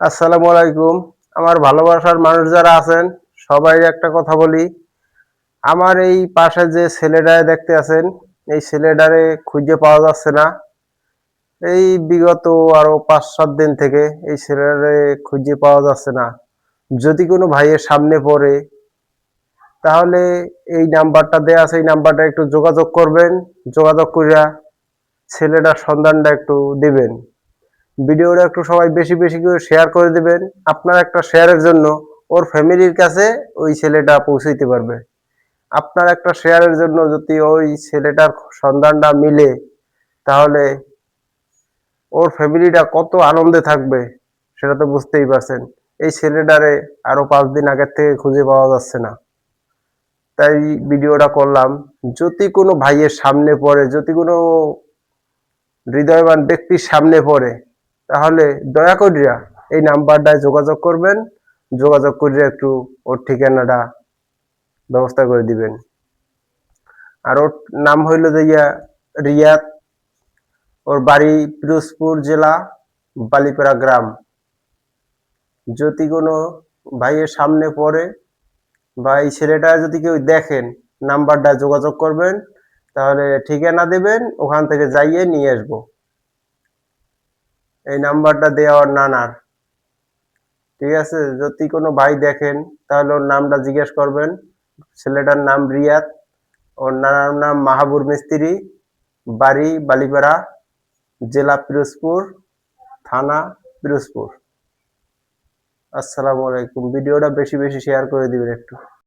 আসসালামু আলাইকুম। আমার ভালোবাসার মানুষ যারা আছেন সবাই একটা কথা বলি। আমার এই পাশে যে ছেলেটারে দেখতে আছেন, এই ছেলেটারে খুঁজে পাওয়া যাচ্ছে না। এই বিগত আরো ৫-৭ দিন থেকে এই ছেলেটারে খুঁজে পাওয়া যাচ্ছে না। যদি কোনো ভাইয়ের সামনে পড়ে তাহলে এই নাম্বারটা দেয়া আছে, এই নাম্বারটা একটু যোগাযোগ করবেন। যোগাযোগ কইরা ছেলেটার সন্ধানটা একটু দিবেন। ভিডিওটা একটু সবাই বেশি বেশি করে শেয়ার করে দিবেন। আপনার একটা শেয়ারের জন্য ওর ফ্যামিলির কাছে ওই ছেলেটা পৌঁছাইতে পারবে। আপনার একটা শেয়ারের জন্য যদি ওই ছেলেটার সন্ধানটা মিলে তাহলে ওর ফ্যামিলিটা কত আনন্দে থাকবে সেটা তো বুঝতেই পারছেন। এই ছেলেটারে আরো ৫ দিন আগের থেকে খুঁজে পাওয়া যাচ্ছে না। তাই ভিডিওটা করলাম। যদি কোনো ভাইয়ের সামনে পড়ে, যদি কোনো হৃদয়বান ব্যক্তির সামনে পড়ে তাহলে দয়া করিয়া এই নাম্বারটায় যোগাযোগ করবেন। যোগাযোগ করিয়া একটু ওর ঠিকানাটা ব্যবস্থা করে দিবেন। আর ওর নাম হইল যে রিয়াদ। ওর বাড়ি পিরোজপুর জেলা, বালিপাড়া গ্রাম। যদি কোনো ভাইয়ের সামনে পড়ে বা এই ছেলেটা যদি কেউ দেখেন, নাম্বারটা যোগাযোগ করবেন, তাহলে ঠিকানা দেবেন, ওখান থেকে যাইয়ে নিয়ে আসবো। এই নাম্বারটা দেওয়া ওর নানার। ঠিক আছে? যদি কোনো ভাই দেখেন তাহলে ওর নামটা জিজ্ঞেস করবেন। ছেলেটার নাম রিয়াদ, ওর নানার নাম মাহাবুর মিস্ত্রি, বাড়ি বালিপাড়া, জেলা পিরোজপুর, থানা পিরোজপুর। আসসালামু আলাইকুম। ভিডিওটা বেশি বেশি শেয়ার করে দিবেন একটু।